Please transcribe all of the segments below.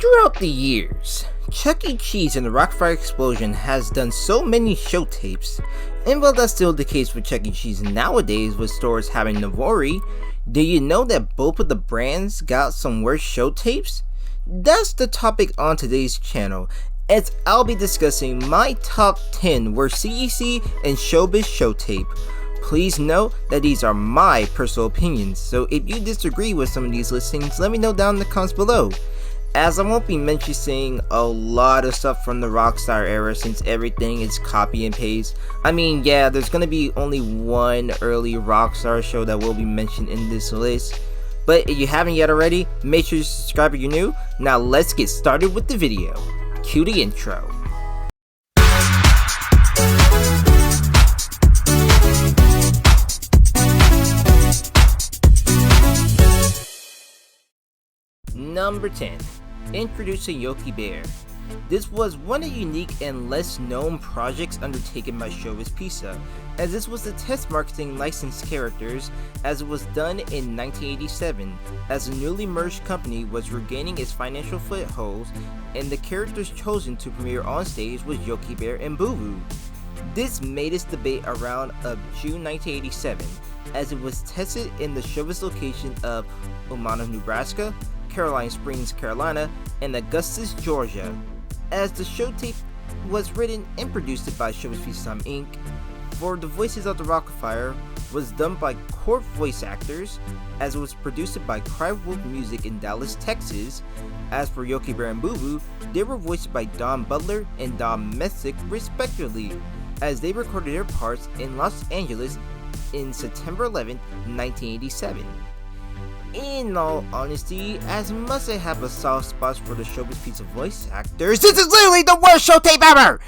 Throughout the years, ChuckECheese and the Rock-Afire explosion has done so many show tapes, and while that's still the case with ChuckECheese nowadays with stores having Navori, do you know that both of the brands got some worse show tapes? That's the topic on today's channel, as I'll be discussing my top 10 worst CEC and Showbiz show tape. Please note that these are my personal opinions, so if you disagree with some of these listings, let me know down in the comments below. As I won't be mentioning a lot of stuff from the Rockstar era since everything is copy and paste. I mean, yeah, there's gonna be only one early Rockstar show that will be mentioned in this list. But if you haven't yet already, make sure you subscribe if you're new. Now let's get started with the video. Cue the intro. Number 10. Introducing Yogi Bear. This was one of the unique and less known projects undertaken by Showbiz, as this was the test marketing licensed characters, as it was done in 1987, as the newly merged company was regaining its financial footholds, and the characters chosen to premiere on stage was Yogi Bear and Boo Boo. This made its debate around June 1987, as it was tested in the Showbiz location of Umana, Nebraska, Caroline Springs, Carolina, and Augustus, Georgia. As the show tape was written and produced by Showbiz Inc. For the voices of the Rock-Afire was done by Court voice actors, as it was produced by Cry Wolf Music in Dallas, Texas. As for Yogi Bear and Boo Boo, they were voiced by Don Butler and Don Messick respectively, as they recorded their parts in Los Angeles in September 11, 1987. In all honesty, as much as I have a soft spot for the Showbiz voice actors, this is literally the worst show tape ever!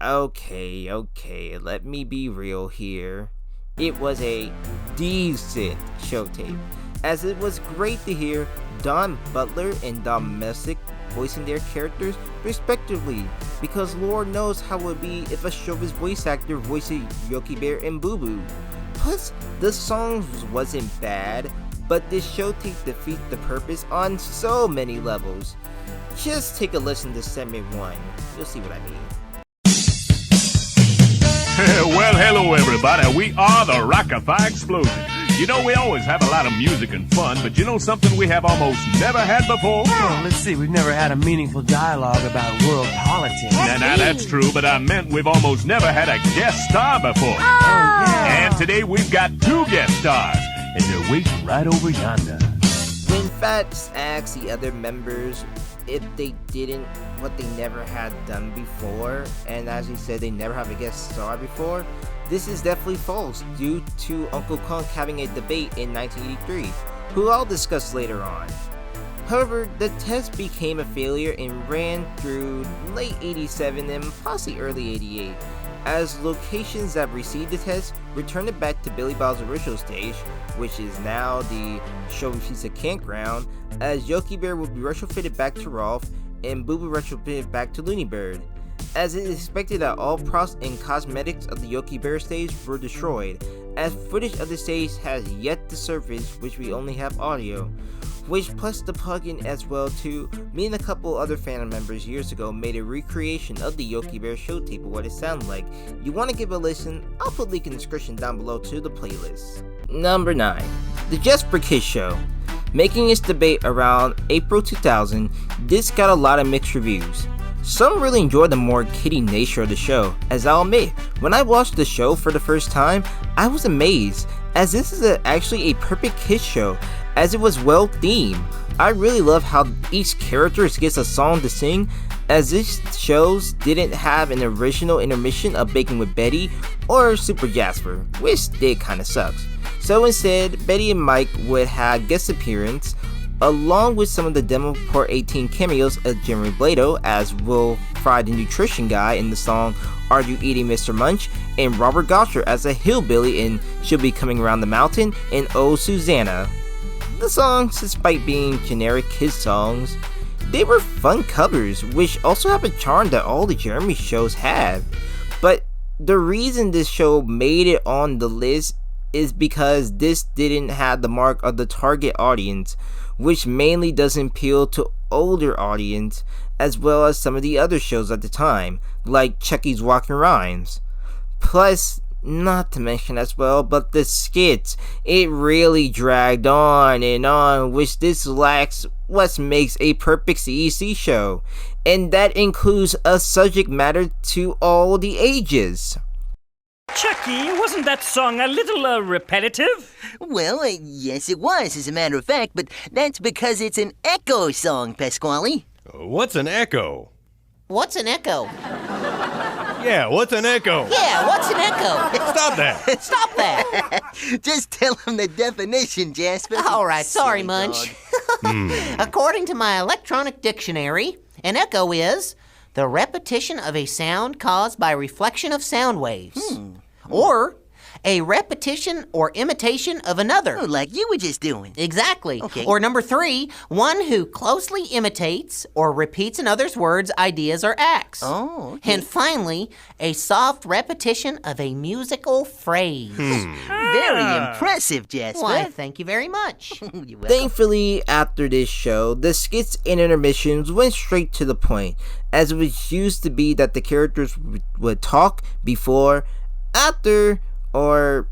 Okay, let me be real here. It was a decent show tape, as it was great to hear Don Butler and Don Messick voicing their characters respectively, because Lord knows how it would be if a Showbiz voice actor voiced Yogi Bear and Boo Boo. Plus, the songs wasn't bad, but this show tape defeats the purpose on so many levels. Just take a listen to segment 1, you'll see what I mean. Well, hello everybody, we are the Rock-Afire Explosion. You know, we always have a lot of music and fun, but you know something we have almost never had before? Oh, let's see, we've never had a meaningful dialogue about world politics. Now, that's true, but I meant we've almost never had a guest star before. Oh, yeah. And today we've got 2 guest stars, and they're waiting right over yonder. When Fats asked the other members if they didn't what they never had done before, and as he said they never have a guest star before, this is definitely false due to Uncle Klunk having a debate in 1983, who I'll discuss later on. However, the test became a failure and ran through late 87 and possibly early 88, as locations that received the test returned it back to Billy Bob's original stage, which is now the Showbiz campground, as Yogi Bear will be retrofitted back to Rolfe and Boo Boo retrofitted back to Looney Bird, as it is expected that all props and cosmetics of the Yogi Bear stage were destroyed, as footage of the stage has yet to surface, which we only have audio, which plus the plugin as well too. Me and a couple other fan members years ago made a recreation of the Yogi Bear show tape of what it sounded like. You want to give a listen? I'll put a link in the description down below to the playlist. Number 9. The Just for Kids show. Making its debate around April 2000, this got a lot of mixed reviews. Some really enjoyed the more kiddie nature of the show, as I'll admit, when I watched the show for the first time, I was amazed, as this is actually a perfect kids show, as it was well themed. I really love how each character gets a song to sing, as this shows didn't have an original intermission of Baking with Betty or Super Jasper, which did kinda sucks. So instead, Betty and Mike would have guest appearance, along with some of the Demo Report 18 cameos of Jeremy Blado as Will Fry the nutrition guy in the song Are You Eating Mr. Munch, and Robert Gosher as a hillbilly in She'll Be Coming Around the Mountain and Oh Susanna. The songs, despite being generic kids songs, they were fun covers, which also have a charm that all the Jeremy shows have. But the reason this show made it on the list is because this didn't have the mark of the target audience, which mainly doesn't appeal to older audience, as well as some of the other shows at the time, like ChuckECheese Walking Rhymes. Plus, not to mention as well, but the skits, it really dragged on, which this lacks what makes a perfect CEC show, and that includes a subject matter to all the ages. Chucky, wasn't that song a little repetitive? Well, yes it was, as a matter of fact, but that's because it's an echo song, Pasquale. What's an echo? What's an echo? Yeah, what's an echo? Yeah, what's an echo? Stop that! Stop that! Just tell him the definition, Jasper. All right, sorry, Silly Munch. dog. According to my electronic dictionary, an echo is the repetition of a sound caused by reflection of sound waves. Or a repetition or imitation of another. Oh, like you were just doing. Exactly. Okay. Or number 3, one who closely imitates or repeats another's words, ideas, or acts. Oh, okay. And finally, a soft repetition of a musical phrase. Very impressive, Jasper. Why, thank you very much. You're welcome. Thankfully, after this show, the skits and intermissions went straight to the point, as it was used to be that the characters would talk before, after, or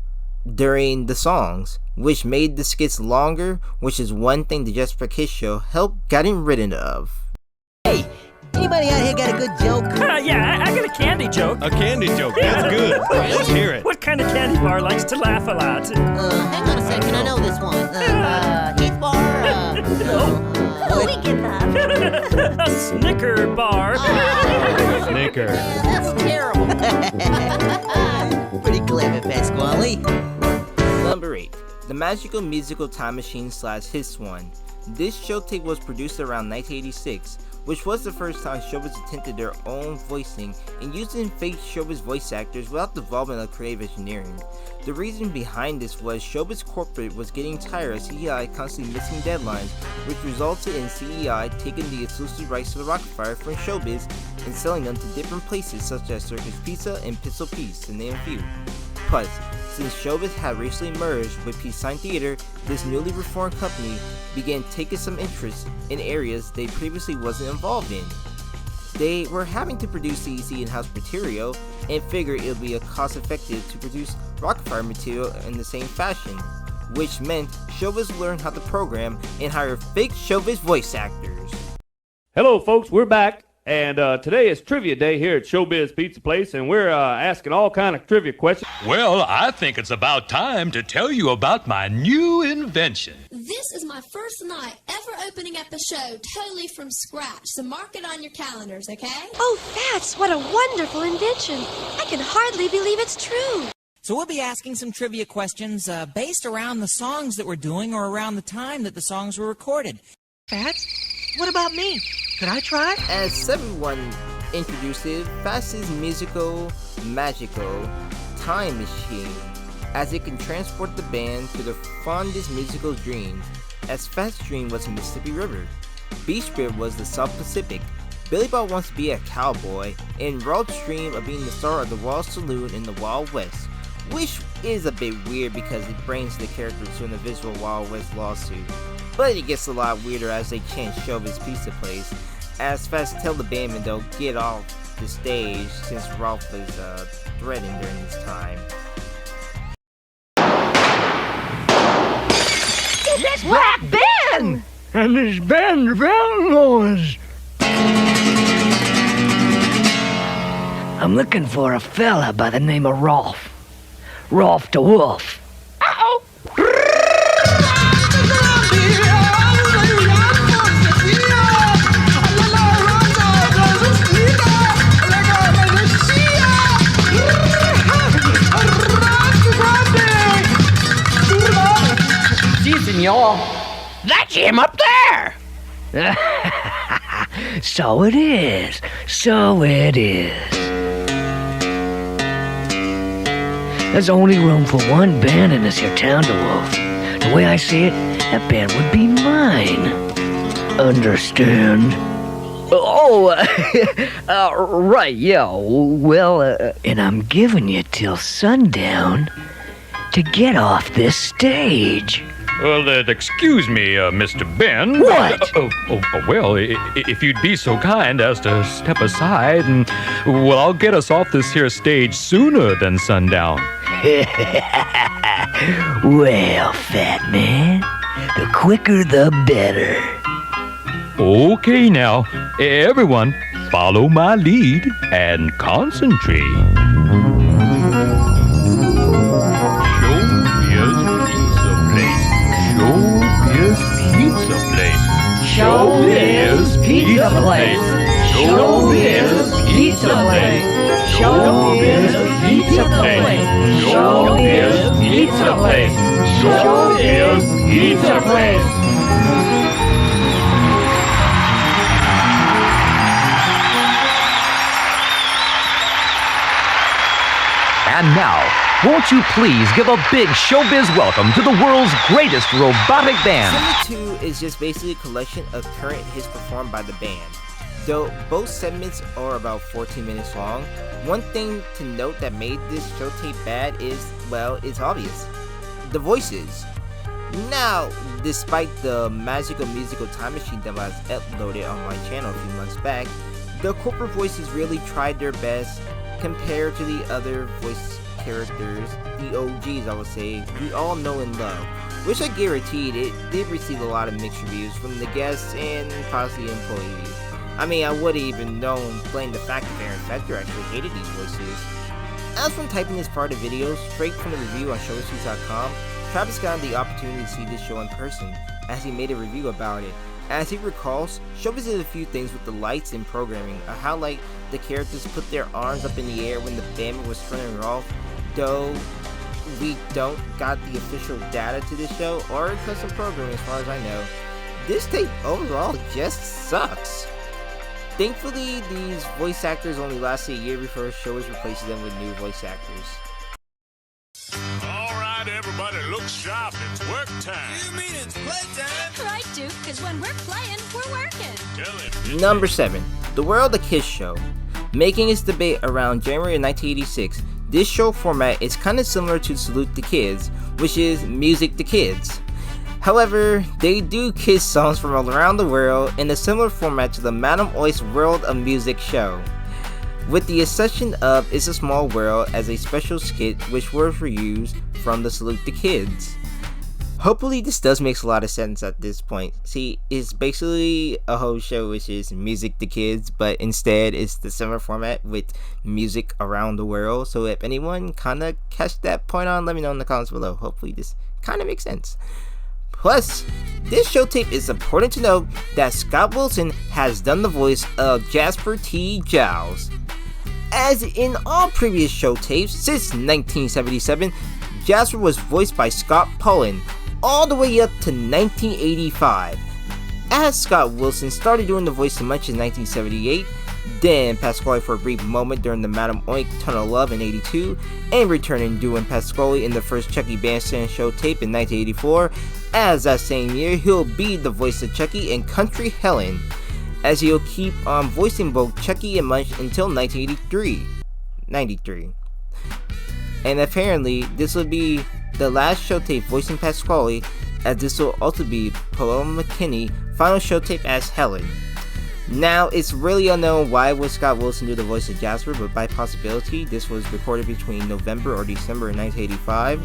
during the songs, which made the skits longer, which is one thing the Just for Kids show helped getting rid of. Hey, anybody out here got a good joke? Yeah, I got a candy joke. A candy joke, that's good. Let's hear it. What kind of candy bar likes to laugh a lot? Hang on a second, I know this one. Heath Bar, We get that. A Snicker bar. Snicker. That's terrible. Pretty clever, Pasquale. Number 8. The Magical Musical Time Machine / Hiss One. This Showtape was produced around 1986, which was the first time Showbiz attempted their own voicing and using fake Showbiz voice actors without the involvement of creative engineering. The reason behind this was Showbiz Corporate was getting tired of CEI constantly missing deadlines, which resulted in CEI taking the exclusive rights to the Rock-Afire from Showbiz and selling them to different places such as Circus Pizza and Pistol Peace, to name a few. Plus, since Showbiz had recently merged with Peace Sign Theater, this newly reformed company began taking some interest in areas they previously wasn't involved in. They were having to produce CEC in-house material and figured it would be cost-effective to produce Rock-Afire material in the same fashion, which meant Showbiz learned how to program and hire fake Showbiz voice actors. Hello, folks. We're back, and today is Trivia Day here at Showbiz Pizza Place, and we're asking all kind of trivia questions. Well, I think it's about time to tell you about my new invention. This is my first night ever opening up a show totally from scratch, so mark it on your calendars, okay? Oh, that's what a wonderful invention. I can hardly believe it's true. So we'll be asking some trivia questions based around the songs that we're doing or around the time that the songs were recorded. Fats, what about me? Could I try? As everyone introduced it, Fast's magical time machine, as it can transport the band to the fondest musical dreams, as Fast's dream was the Mississippi River, Beach Spirit was the South Pacific, Billy Bob wants to be a cowboy, and Rolfe's dream of being the star of the Wild Saloon in the Wild West, which is a bit weird because it brings the character to an individual Wild West lawsuit. But it gets a lot weirder as they change Showbiz Pizza Place, as Fast tell the bandmen they'll get off the stage since Rolfe was threatened during this time. It's Black Ben! And it's Ben Noise. I'm looking for a fella by the name of Rolfe. Rolfe the Wolf. Uh-oh! Senor. That's him up there! So it is. So it is. There's only room for one band in this here town, Wolf. The way I see it, that band would be mine. Understand? Oh, right, yeah. Well, and I'm giving you till sundown to get off this stage. Well, excuse me, Mr. Ben. What? Well, if you'd be so kind as to step aside, and well, I'll get us off this here stage sooner than sundown. Well, fat man, the quicker the better. Okay, now, everyone, follow my lead and concentrate. Showbiz Pizza Place. Showbiz Pizza Place. Showbiz Pizza Place. Showbiz Pizza Place. Showbiz Pizza Place. Showbiz Pizza Place. And now, won't you please give a big showbiz welcome to the world's greatest robotic band? Segment 2 is just basically a collection of current hits performed by the band. Though both segments are about 14 minutes long, one thing to note that made this Showtape bad is, well, it's obvious. The voices. Now, despite the magical musical time machine that was uploaded on my channel a few months back, the corporate voices really tried their best compared to the other voice characters, the OGs I would say, we all know and love, which I guaranteed it did receive a lot of mixed reviews from the guests and possibly employees. I mean, I wouldn't even known playing the fact that Aaron Fector actually hated these voices. As from typing this part of videos straight from the review on ChuckECheese.com, Travis got the opportunity to see this show in person, as he made a review about it. As he recalls, Showbiz did a few things with the lights and programming, how like the characters put their arms up in the air when the band was turning Rolfe, though we don't got the official data to this show or custom programming as far as I know. This tape overall just sucks. Thankfully, these voice actors only lasted a year before Showbiz replaces them with new voice actors. Alright, everybody, look sharp. It's work time. You mean it's playtime? Right, Duke, because when we're playing, we're working. Tell him. Number 7. The World of Kids Show. Making its debut around January of 1986, this show format is kind of similar to Salute the Kids, which is Music the Kids. However, they do kids songs from around the world in a similar format to the Madam Oist's World of Music show, with the exception of It's a Small World as a special skit which was reused from the Salute the Kids. Hopefully this does make a lot of sense at this point. See, it's basically a whole show which is Music the Kids, but instead it's the similar format with music around the world. So if anyone kinda catch that point on, let me know in the comments below. Hopefully this kinda makes sense. Plus, this show tape is important to note that Scott Wilson has done the voice of Jasper T. Giles. As in all previous show tapes since 1977, Jasper was voiced by Scott Pullen all the way up to 1985. As Scott Wilson started doing the voice in much in 1978, then Pasquale for a brief moment during the Madam Oink Tunnel of Love in 82, and returning doing Pasquale in the first Chucky Bandstand show tape in 1984, as that same year he'll be the voice of Chucky in Country Helen, as he'll keep on voicing both Chucky and Munch until 1993. And apparently this will be the last show tape voicing Pasquale, as this will also be Paloma McKinney's final show tape as Helen. Now, it's really unknown why would Scott Wilson do the voice of Jasper, but by possibility, this was recorded between November or December of 1985.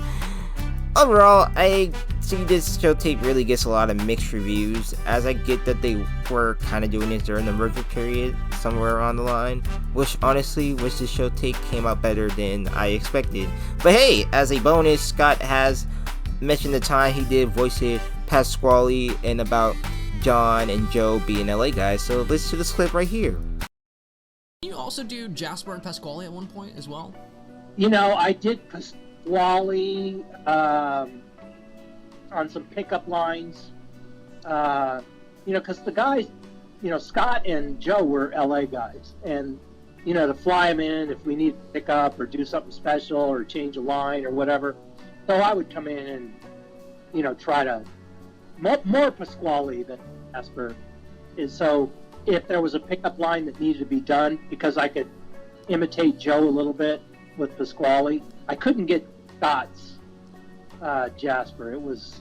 Overall, I see this show tape really gets a lot of mixed reviews, as I get that they were kind of doing it during the merger period, somewhere on the line, which honestly, wish this show tape came out better than I expected. But hey, as a bonus, Scott has mentioned the time he did voice it Pasquale and about John and Joe being LA guys, so listen to this clip right here. Can you also do Jasper and Pasquale at one point as well? You know, I did Pasquale on some pickup lines. You know, because the guys, you know, Scott and Joe were LA guys, and you know, to fly them in if we need to pick up or do something special or change a line or whatever. So I would come in and, you know, try to more Pasquale than Jasper is. So if there was a pickup line that needed to be done, because I could imitate Joe a little bit with Pasquale, I couldn't get Scott's Jasper. It was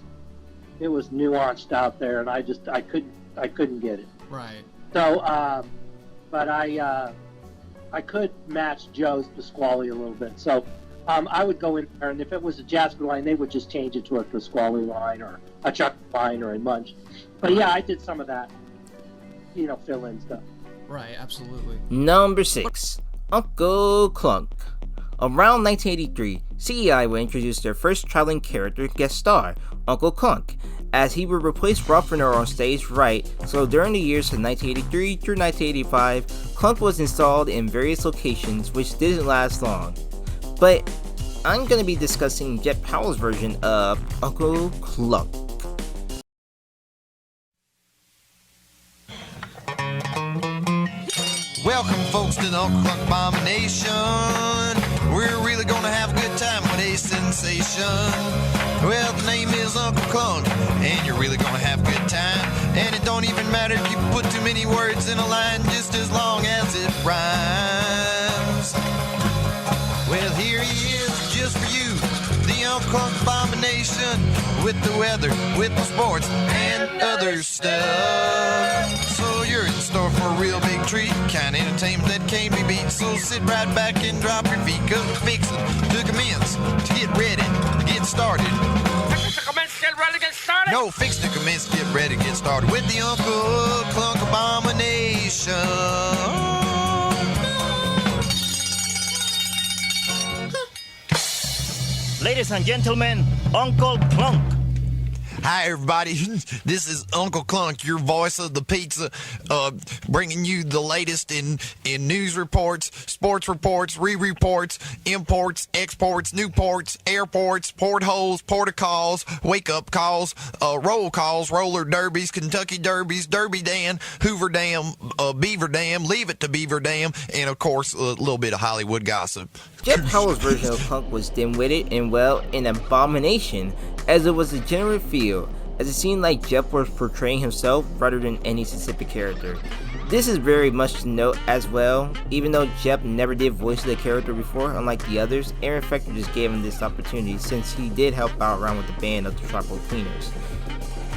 nuanced out there, and I couldn't get it. Right. So, but I could match Joe's Pasquale a little bit. So I would go in there, and if it was a Jasper line, they would just change it to a Pasquale line or a Chuck line or a Munch. But yeah, I did some of that, fill in stuff. Right, absolutely. Number 6, Uncle Klunk. Around 1983, CEI would introduce their first traveling character guest star, Uncle Klunk, as he would replace Ruffner on stage right, so during the years of 1983 through 1985, Klunk was installed in various locations which didn't last long. But I'm going to be discussing Jeff Powell's version of Uncle Klunk. Welcome, folks, to the Uncle Klunk Abomination. We're really gonna have a good time with a sensation. Well, the name is Uncle Klunk, and you're really gonna have a good time. And it don't even matter if you put too many words in a line, just as long as it rhymes. Well, here he is, just for you, the Uncle Klunk Abomination, with the weather, with the sports, and other stuff. So you're in store for a real big treat, kind of entertainment that can't be beat. So sit right back and drop your feet, cause we're fixing to commence, to get ready, to get started. No, fix to commence, get ready, get started with the Uncle Klunk Abomination. Ladies and gentlemen, Uncle Klunk. Hi, everybody. This is Uncle Klunk, your voice of the pizza, bringing you the latest in news reports, sports reports, re-reports, imports, exports, new ports, airports, portholes, porticalls, wake-up calls, roll calls, roller derbies, Kentucky derbies, Derby Dam, Hoover Dam, Beaver Dam, Leave It to Beaver Dam, and, of course, a little bit of Hollywood gossip. Jeff Powell's version of Klunk was dim-witted and, well, an abomination, as it was a general feel, as it seemed like Jeff was portraying himself rather than any specific character. This is very much to note as well, even though Jeff never did voice the character before, unlike the others, Aaron Fector just gave him this opportunity since he did help out around with the band of the Tropical Cleaners.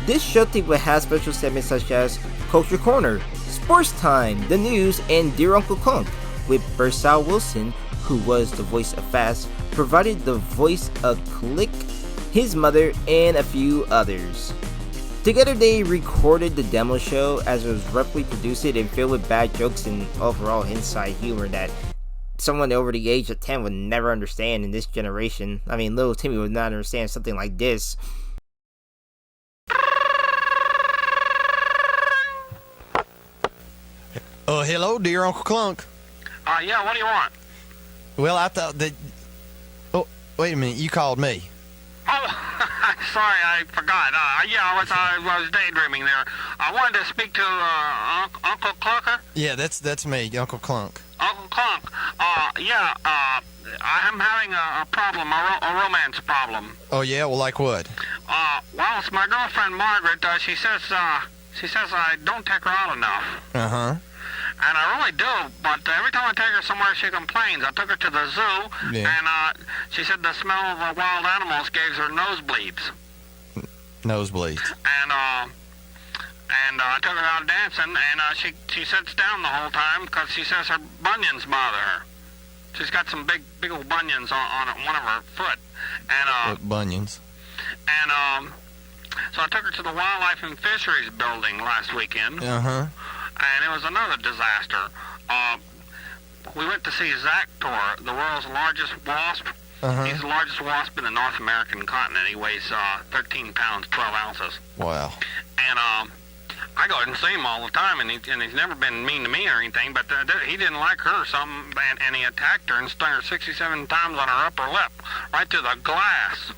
This Showtape would have special segments such as Culture Corner, Sports Time, The News, and Dear Uncle Klunk, with Bursell Wilson, who was the voice of Fast, provided the voice of Click, his mother, and a few others. Together they recorded the demo show as it was roughly produced and filled with bad jokes and overall inside humor that someone over the age of 10 would never understand in this generation. I mean, little Timmy would not understand something like this. Hello, dear Uncle Klunk. Yeah, what do you want? Well, I thought that... Oh, wait a minute, you called me. Oh, sorry, I forgot. Yeah, I was daydreaming there. I wanted to speak to Uncle Clunker. Yeah, that's me, Uncle Klunk. Uncle Klunk. Yeah, I'm having a problem, a romance problem. Oh yeah, well, like what? Well, it's my girlfriend Margaret. She says I don't take her out enough. Uh-huh. And I really do, but every time I take her somewhere, she complains. I took her to the zoo, and she said the smell of the wild animals gave her nosebleeds. Nosebleeds. And I took her out dancing, and she sits down the whole time because she says her bunions bother her. She's got some big old bunions on one of her foot. And bunions. And so I took her to the Wildlife and Fisheries building last weekend. Uh-huh. And it was another disaster. We went to see Zactor, the world's largest wasp. Uh-huh. He's the largest wasp in the North American continent. He weighs 13 pounds, 12 ounces. Wow. And I go and see him all the time, and he's never been mean to me or anything, but he didn't like her or something, and he attacked her and stung her 67 times on her upper lip, right through the glass.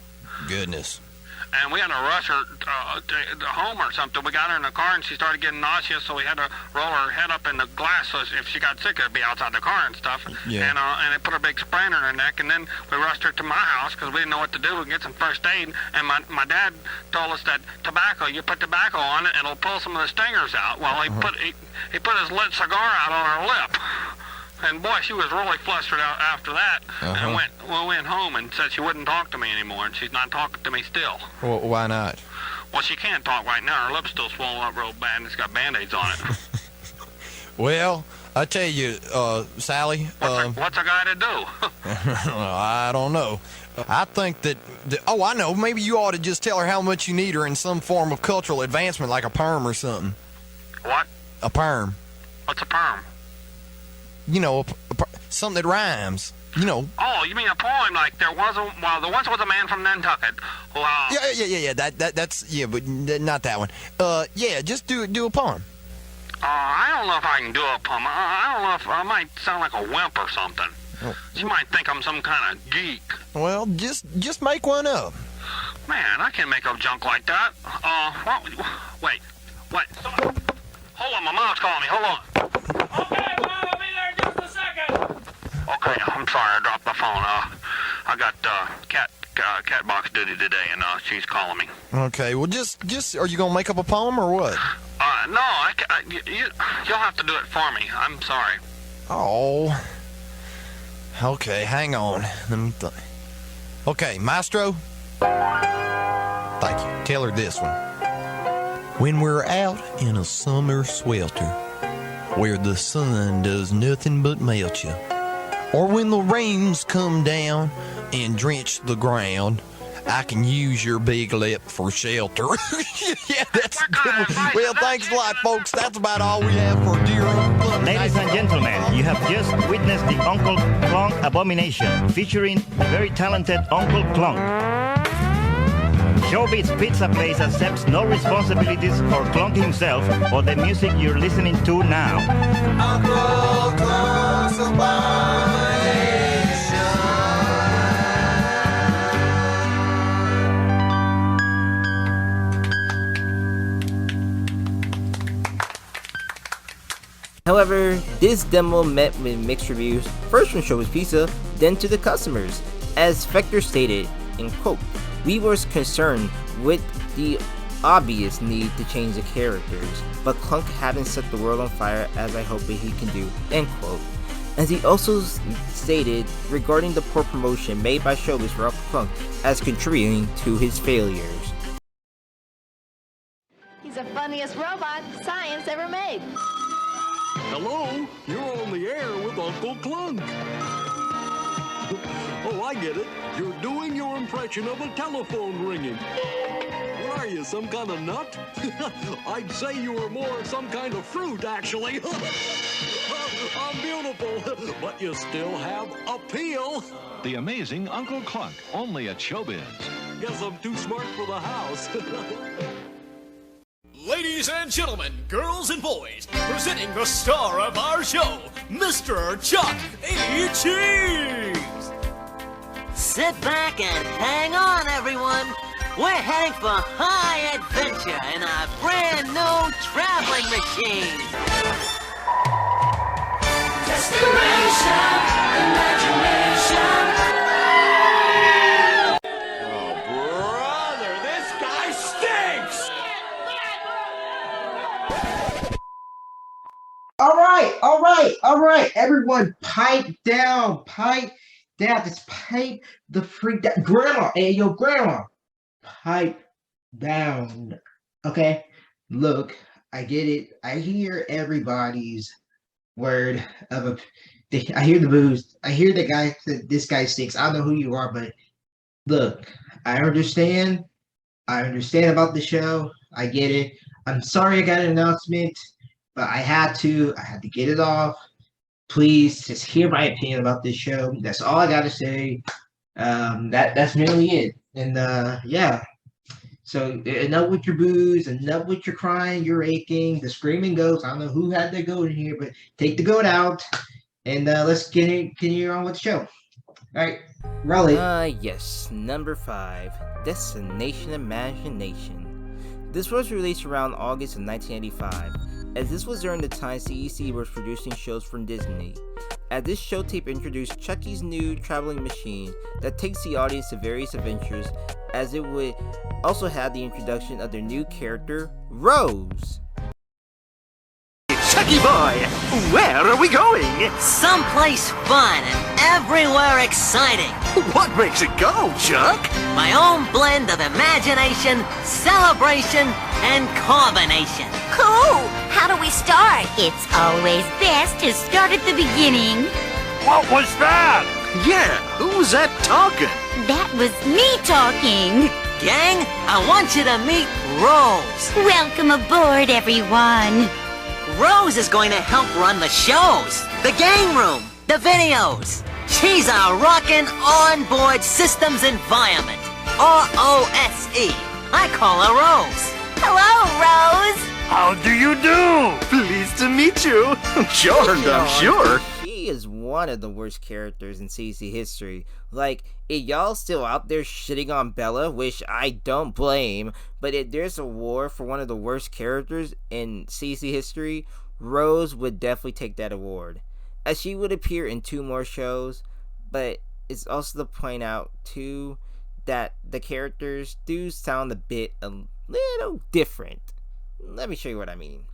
Goodness. And we had to rush her to home or something. We got her in the car, and she started getting nauseous, so we had to roll her head up in the glass, so if she got sick, it'd be outside the car and stuff. Yeah. And they put a big spray in her neck, and then we rushed her to my house because we didn't know what to do. We could get some first aid, and my dad told us that tobacco, you put tobacco on it, it'll pull some of the stingers out. Well, he put his lit cigar out on her lip. And boy, she was really flustered out after that. And went home and said she wouldn't talk to me anymore, and she's not talking to me still. Well, why not? Well, she can't talk right now. Her lip's still swollen up real bad, and it's got Band-Aids on it. Well, I tell you, Sally. What's a guy to do? I don't know. I think that. Oh, I know. Maybe you ought to just tell her how much you need her in some form of cultural advancement, like a perm or something. What? A perm. What's a perm? You know, something that rhymes. You know. Oh, you mean a poem like there once was a man from Nantucket who. Yeah. That's but not that one. Yeah, just do a poem. I don't know if I can do a poem. I don't know if I might sound like a wimp or something. Oh. You might think I'm some kind of geek. Well, just make one up. Man, I can't make up junk like that. Wait. Hold on, my mom's calling me. Hold on. Okay, Mom, I'll be there in just a second. Okay, I'm sorry, I dropped the phone. I got cat box duty today, and she's calling me. Okay, well, just are you gonna make up a poem or what? No, you'll have to do it for me. I'm sorry. Oh. Okay, hang on. Let me think. Okay, Maestro. Thank you. Tell her this one. When we're out in a summer swelter, where the sun does nothing but melt you, or when the rains come down and drench the ground, I can use your big lip for shelter. Yeah, that's a good one. Well, thanks a lot, folks. That's about all we have for Dear Uncle Klunk. Ladies and gentlemen, you have just witnessed the Uncle Klunk Abomination, featuring the very talented Uncle Klunk. Showbiz Pizza Place accepts no responsibilities for Klunk himself or the music you're listening to now. Uncle Klunk's Abomination. However, this demo met with mixed reviews, first from Showbiz Pizza, then to the customers. As Spector stated, in quote, "We were concerned with the obvious need to change the characters, but Klunk hadn't set the world on fire as I hoped he can do," end quote. As he also stated regarding the poor promotion made by Showbiz for Uncle Klunk as contributing to his failures. He's the funniest robot science ever made. Hello, you're on the air with Uncle Klunk. Oh, I get it. You're doing your impression of a telephone ringing. What are you, some kind of nut? I'd say you were more some kind of fruit, actually. I'm beautiful, but you still have appeal. The amazing Uncle Klunk, only at Showbiz. Guess I'm too smart for the house. Ladies and gentlemen, girls and boys, presenting the star of our show, Mr. ChuckECheese! Sit back and hang on, everyone. We're heading for high adventure in our brand new traveling machine. Destination, imagination. Oh, brother, this guy stinks! All right, everyone, pipe down, just pipe the freak down. Grandma, hey, yo, Grandma, pipe down, okay? Look, I get it. I hear everybody's word of I hear the booze. I hear the guy that this guy stinks. I don't know who you are, but look, I understand about the show. I get it. I'm sorry I got an announcement, but I had to get it off. Please just hear my opinion about this show. That's all I gotta say. That's mainly it. And yeah. So enough with your booze, enough with your crying, your aching, the screaming goats. I don't know who had their goat in here, but take the goat out, and let's continue on with the show. All right, Rolfe. Yes, number 5, Destination Imagination. This was released around August of 1985, as this was during the time CEC was producing shows from Disney. As this Showtape introduced Chucky's new traveling machine that takes the audience to various adventures, as it would also have the introduction of their new character, Rose. Chucky boy, where are we going? Someplace fun and everywhere exciting. What makes it go, Chuck? My own blend of imagination, celebration, and combination. Cool! How do we start? It's always best to start at the beginning. What was that? Yeah, who was that talking? That was me talking. Gang, I want you to meet Rose. Welcome aboard, everyone. Rose is going to help run the shows, the game room, the videos. She's our rockin' onboard systems environment. ROSE. I call her Rose. Hello, Rose. How do you do? Pleased to meet you. Charmed, I'm sure. She is one of the worst characters in CEC history. Like, if y'all still out there shitting on Bella, which I don't blame, but if there's a award for one of the worst characters in CEC history, Rose would definitely take that award, as she would appear in 2 more shows. But it's also to point out too that the characters do sound a little different. Let me show you what I mean.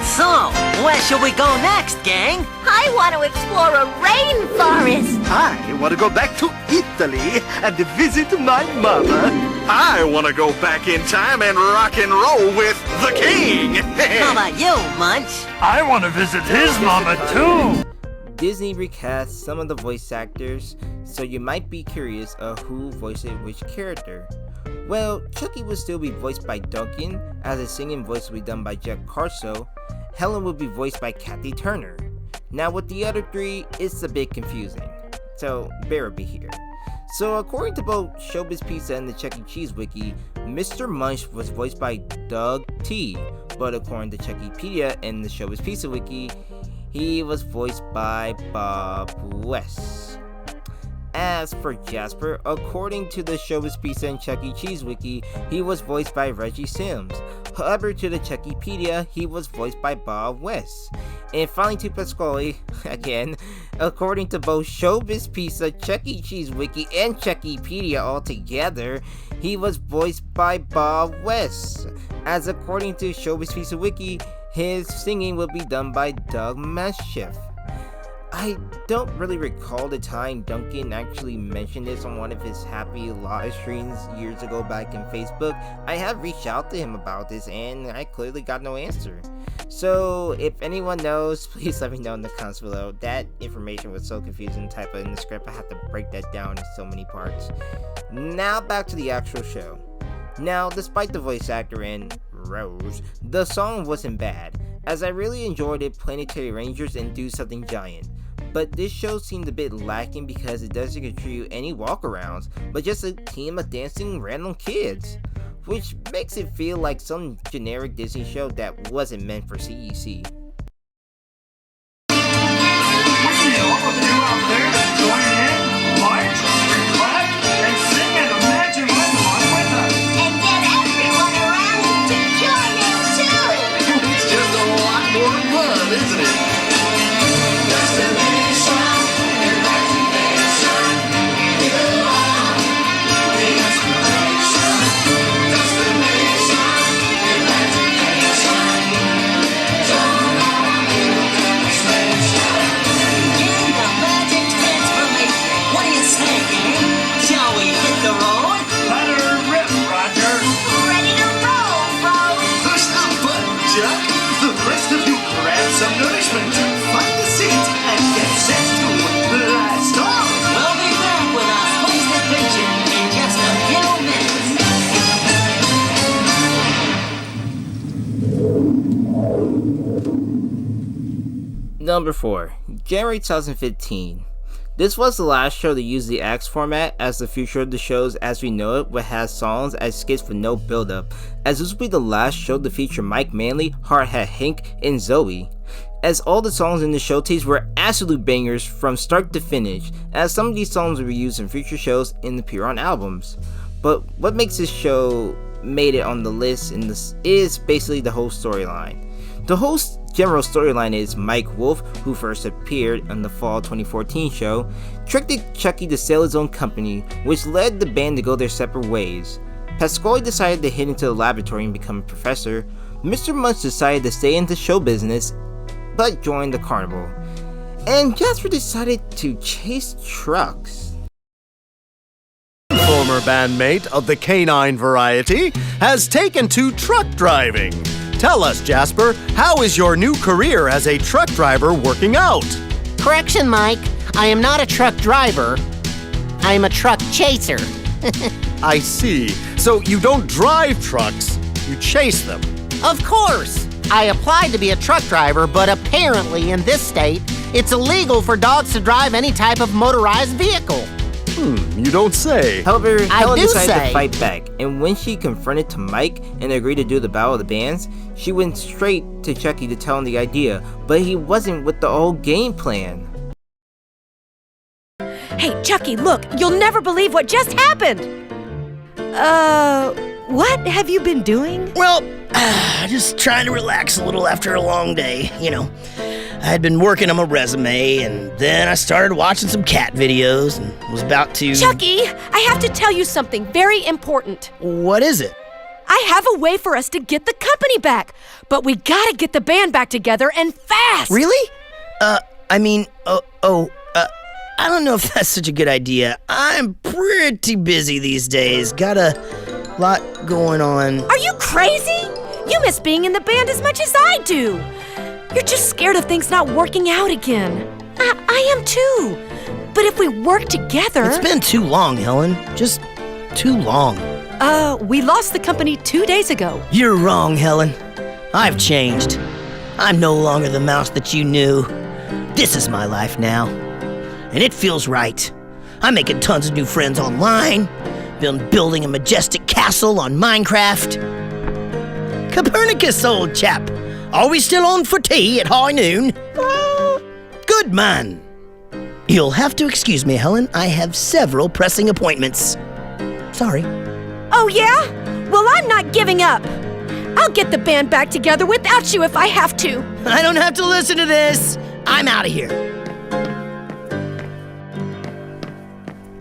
So, where should we go next, gang? I want to explore a rainforest. I want to go back to Italy and visit my mama. I want to go back in time and rock and roll with the king. How about you, Munch? I want to visit his mama too. Disney recast some of the voice actors, so you might be curious of who voiced which character. Well, Chucky would still be voiced by Duncan, as his singing voice would be done by Jack Carso. Helen would be voiced by Kathy Turner. Now with the other 3, it's a bit confusing, so bear with me here. So according to both Showbiz Pizza and the ChuckECheese wiki, Mr. Munch was voiced by Doug T, but according to ChuckEpedia and the Showbiz Pizza wiki, he was voiced by Bob West. As for Jasper, according to the Showbiz Pizza and ChuckECheese wiki, he was voiced by Reggie Sims. However, to the ChuckEpedia, he was voiced by Bob West. And finally to Pasquale, again, according to both Showbiz Pizza, ChuckECheese wiki, and ChuckEpedia altogether, he was voiced by Bob West. As according to Showbiz Pizza wiki, his singing will be done by Doug Masheff. I don't really recall the time Duncan actually mentioned this on one of his happy live streams years ago back in Facebook. I have reached out to him about this and I clearly got no answer. So if anyone knows, please let me know in the comments below. That information was so confusing to type in the script, I had to break that down in so many parts. Now back to the actual show. Now, despite the voice actor and Rose, the song wasn't bad, as I really enjoyed it, Planetary Rangers and Do Something Giant. But this show seemed a bit lacking because it doesn't contribute any walkarounds, but just a team of dancing random kids, which makes it feel like some generic Disney show that wasn't meant for CEC. Number 4, January 2015. This was the last show to use the acts format, as the future of the shows as we know it would have songs as skits with no build-up, as this will be the last show to feature Mike Manley, Hardhat Hank, and Zoe. As all the songs in the showcase were absolute bangers from start to finish, as some of these songs will be used in future shows and appear on albums. But what makes this show made it on the list in this is basically the whole storyline. The whole general storyline is Mike Wolf, who first appeared on the fall 2014 show, tricked Chucky to sell his own company, which led the band to go their separate ways. Pasquale decided to head into the laboratory and become a professor. Mr. Munch decided to stay into show business, but joined the carnival. and Jasper decided to chase trucks. Former bandmate of the canine variety has taken to truck driving. Tell us, Jasper, how is your new career as a truck driver working out? Correction, Mike. I am not a truck driver. I am a truck chaser. I see. So you don't drive trucks, you chase them. Of course. I applied to be a truck driver, but apparently in this state, it's illegal for dogs to drive any type of motorized vehicle. You don't say. However, Helen do decided say. to fight back, and when she confronted to Mike and agreed to do the Battle of the Bands, she went straight to Chucky to tell him the idea, but he wasn't with the old game plan. Hey, Chucky, look, you'll never believe what just happened. What have you been doing? Well, just trying to relax a little after a long day, you know. I had been working on my resume, and then I started watching some cat videos and was about to... Chucky, I have to tell you something very important. What is it? I have a way for us to get the company back, but we gotta get the band back together and fast! Really? I don't know if that's such a good idea. I'm pretty busy these days. Got a lot going on. Are you crazy? You miss being in the band as much as I do. You're just scared of things not working out again. I am too. But if we work together... It's been too long, Helen. Just too long. We lost the company 2 days ago. You're wrong, Helen. I've changed. I'm no longer the mouse that you knew. This is my life now. And it feels right. I'm making tons of new friends online, building a majestic castle on Minecraft. Copernicus, old chap. Are we still on for tea at high noon? Good man. You'll have to excuse me, Helen. I have several pressing appointments. Sorry. Oh, yeah? Well, I'm not giving up. I'll get the band back together without you if I have to. I don't have to listen to this. I'm out of here.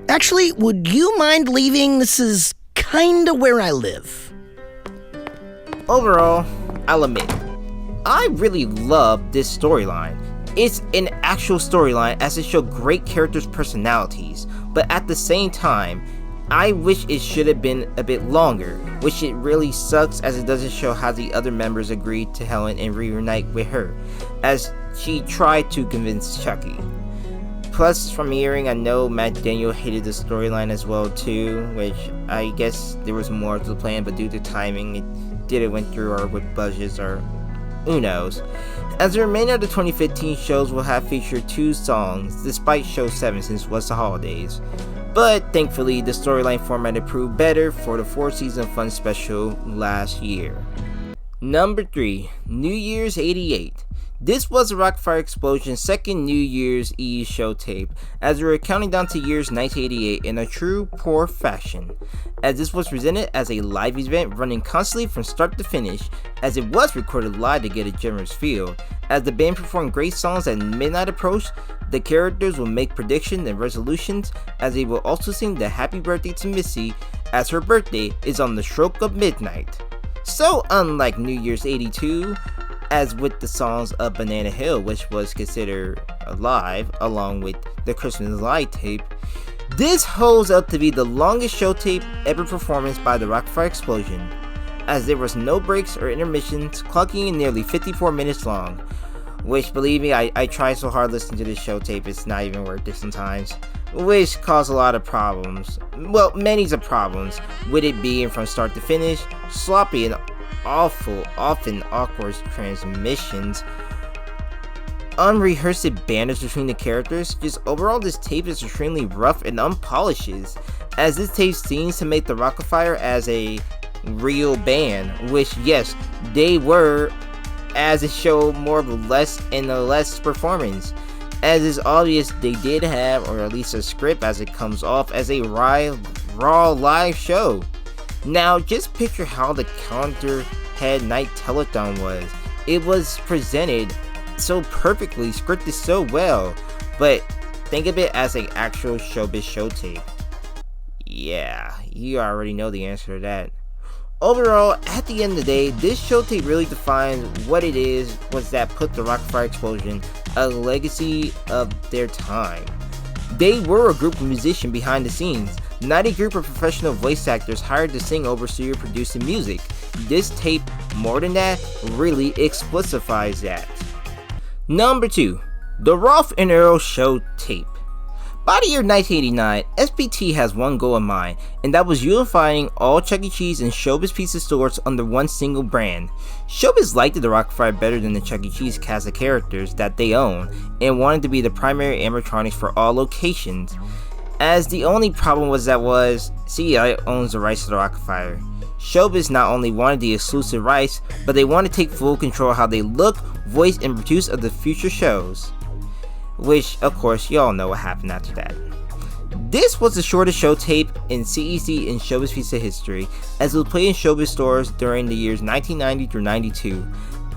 Actually, would you mind leaving? This is kinda where I live. Overall, I'll admit, I really love this storyline. It's an actual storyline as it showed great characters' personalities, but at the same time, I wish it should have been a bit longer, which it really sucks as it doesn't show how the other members agreed to Helen and reunite with her, as she tried to convince Chucky. Plus, from hearing, I know Matt Daniel hated the storyline as well too, which I guess there was more to the plan, but due to timing, it didn't went through or with budgets or who knows. As the remainder of the 2015 shows will have featured 2 songs, despite show 7 since it was the holidays. But thankfully, the storyline format proved better for the 4-season fun special last year. Number 3, New Year's 88. This was the Rock-Afire Explosion's second New Year's Eve show tape, as we were counting down to years 1988 in a true poor fashion, as this was presented as a live event running constantly from start to finish, as it was recorded live to get a generous feel. As the band performed great songs as midnight approached, the characters will make predictions and resolutions, as they will also sing the happy birthday to Missy, as her birthday is on the stroke of midnight. So unlike New Year's 82, as with the songs of Banana Hill, which was considered live along with the Christmas Live tape, this holds up to be the longest show tape ever performed by the Rock-Afire Explosion, as there was no breaks or intermissions, clocking in nearly 54 minutes long, which, believe me, I try so hard listening to this show tape, it's not even worth it sometimes, which caused a lot of problems. Well, many of problems, with it being from start to finish, sloppy and awful, often awkward transmissions, unrehearsed banners between the characters. Just overall, this tape is extremely rough and unpolished, as this tape seems to make the Rock-Afire as a real band, which yes, they were, as it showed more of a less performance, as is obvious they did have, or at least a script as it comes off as a raw live show. Now, just picture how the calendar head night telethon was. It was presented so perfectly, scripted so well, but think of it as an actual showbiz show tape. Yeah, you already know the answer to that. Overall, at the end of the day, this show tape really defined what it is was that put the Rock-Afire Explosion a legacy of their time. They were a group of musicians behind the scenes, not a group of professional voice actors hired to sing over studio producing music. This tape, more than that, really explicitifies that. Number 2. The Rolfe and Earle Showtape. By the year 1989, SPP has one goal in mind, and that was unifying all ChuckECheese and Showbiz Pizza stores under one single brand. Showbiz liked the Rock-Afire better than the ChuckECheese cast of characters that they own, and wanted to be the primary animatronics for all locations. As the only problem was C.C.E. owns the rights to the Rock-Afire. Showbiz not only wanted the exclusive rights, but they wanted to take full control of how they look, voice, and produce of the future shows. Which, of course, y'all know what happened after that. This was the shortest show tape in CEC in Showbiz Pizza history, as it was played in Showbiz stores during the years 1990 through 92,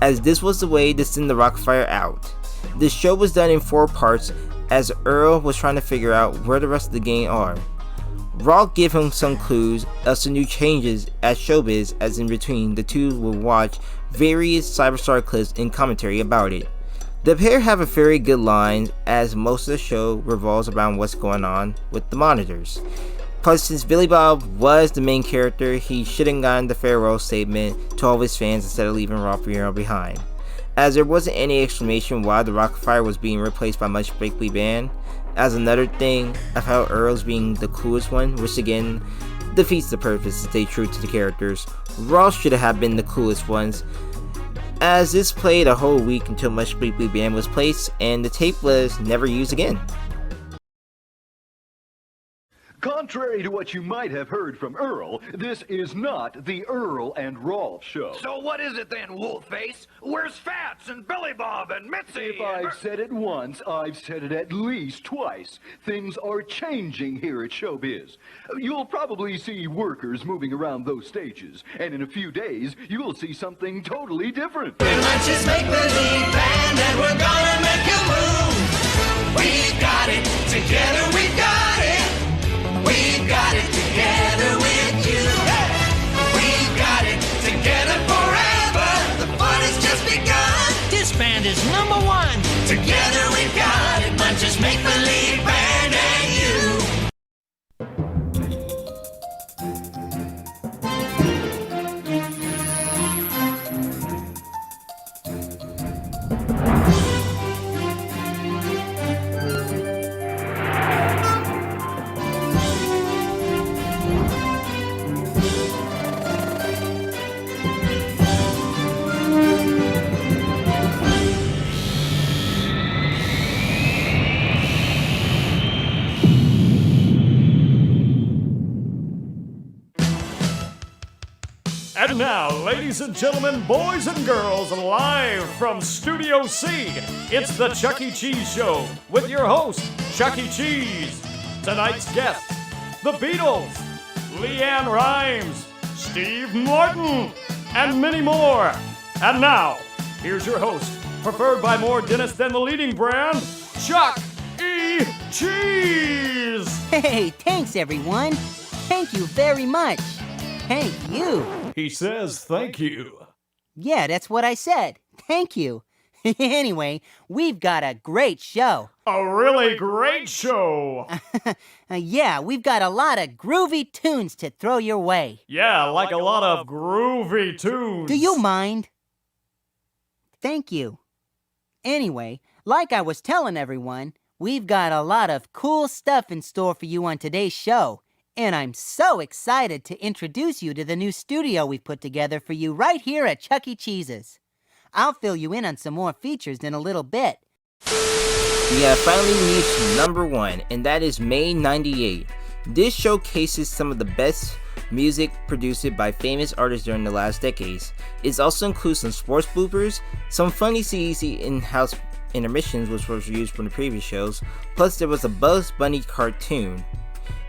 as this was the way to send the Rock-Afire out. The show was done in 4 parts, as Earle was trying to figure out where the rest of the gang are. Rolfe gave him some clues of some new changes at Showbiz, as in between the two would watch various Cyberstar clips and commentary about it. The pair have a very good line, as most of the show revolves around what's going on with the monitors. Plus, since Billy Bob was the main character, he should have gotten the farewell statement to all of his fans instead of leaving Rolfe and Earle behind, as there wasn't any explanation why the Rock-Afire was being replaced by Much Blakely Band. As another thing of how Earle's being the coolest one, which again defeats the purpose to stay true to the characters. Rolfe should have been the coolest ones, as this played a whole week until Much Blakely Band was placed and the tape was never used again. Contrary to what you might have heard from Earle, this is not the Earle and Rolfe show. So what is it then, Wolfface? Where's Fats and Billy Bob and Mitzi? If I've said it once, I've said it at least twice. Things are changing here at Showbiz. You'll probably see workers moving around those stages, and in a few days, you'll see something totally different. Let's just make believe band and we're gonna make you move. We've got it together, we've got it. We've got it together with you. We've got it together forever. The fun has just begun. This band is #1. Together we've got it. Munch's Make Believe Band and you. And now, ladies and gentlemen, boys and girls, live from Studio C, it's the ChuckECheese Show with your host, ChuckECheese. Tonight's guests, the Beatles, Leanne Rimes, Steve Martin, and many more. And now, here's your host, preferred by more dentists than the leading brand, ChuckECheese. Hey, thanks everyone. Thank you very much. Thank you. He says thank you. Yeah, that's what I said. Thank you. Anyway, we've got a great show. A really great show. Yeah, we've got a lot of groovy tunes to throw your way. Yeah, like a lot of groovy tunes. Do you mind? Thank you. Anyway, like I was telling everyone, we've got a lot of cool stuff in store for you on today's show. And I'm so excited to introduce you to the new studio we've put together for you right here at ChuckECheese's. I'll fill you in on some more features in a little bit. We have finally reached #1, and that is May 98. This showcases some of the best music produced by famous artists during the last decades. It also includes some sports bloopers, some funny CEC in-house intermissions which was used from the previous shows, plus there was a Bugs Bunny cartoon.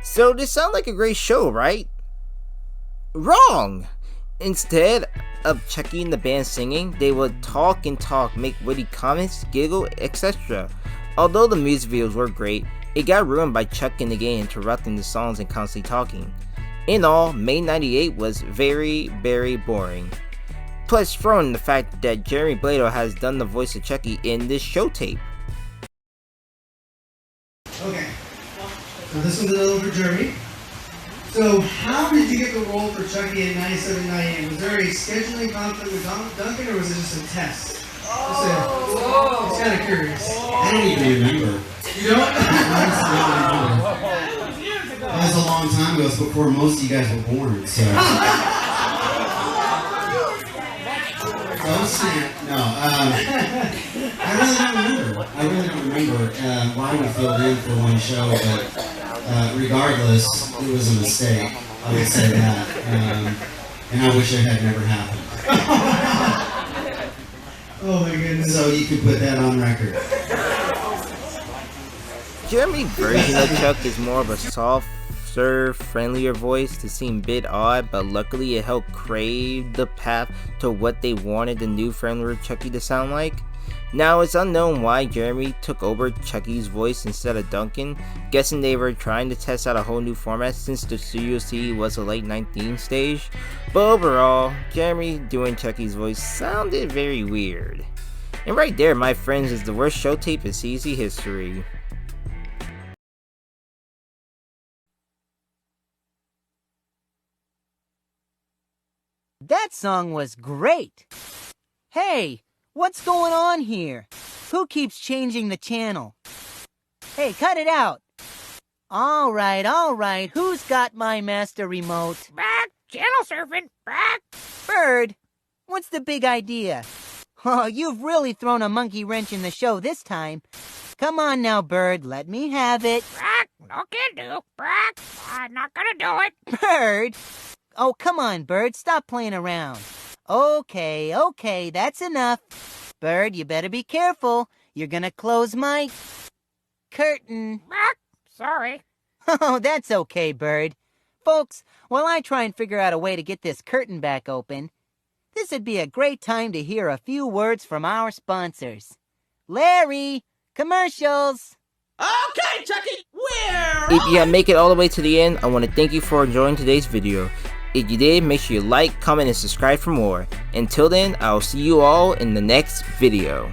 So this sounds like a great show, right? Wrong! Instead of Chucky and the band singing, they would talk and talk, make witty comments, giggle, etc. Although the music videos were great, it got ruined by Chuck and the gang interrupting the songs and constantly talking. In all, May 98 was very, very boring. Plus, throw in the fact that Jeremy Blado has done the voice of Chucky in this show tape. Okay. So this one's a little for Jeremy. So how did you get the role for Chucky in 97-98? Was there a scheduling conflict with Duncan, or was it just a test? Just kind of curious. I don't even remember. You don't? That was a long time ago. It's before most of you guys were born, so. Oh snap! No, I really don't remember why we filled in for one show, but regardless, it was a mistake. I would say that, and I wish it had never happened. Oh my goodness! So you can put that on record. Jeremy's version of Chuck is more of a softer, friendlier voice to seem a bit odd, but luckily it helped crave the path to what they wanted the new friendlier Chucky to sound like. Now it's unknown why Jeremy took over Chucky's voice instead of Duncan, guessing they were trying to test out a whole new format since the Studio C was a late 19th stage, but overall, Jeremy doing Chucky's voice sounded very weird. And right there, my friends, is the worst Showtape in CEC history. That song was great! Hey, what's going on here? Who keeps changing the channel? Hey, cut it out! Alright, who's got my master remote? Back! Channel surfing! Back! Bird, what's the big idea? Oh, you've really thrown a monkey wrench in the show this time. Come on now, Bird, let me have it. Back! No can do! Back! I'm not gonna do it! Bird! Oh, come on, Bird, stop playing around. Okay, that's enough. Bird, you better be careful. You're gonna close my curtain. Back! Sorry. Oh, that's okay, Bird. Folks, while I try and figure out a way to get this curtain back open, this would be a great time to hear a few words from our sponsors. Larry, commercials! Okay, Chucky, If you make it all the way to the end, I want to thank you for enjoying today's video. If you did, make sure you like, comment, and subscribe for more. Until then, I'll see you all in the next video.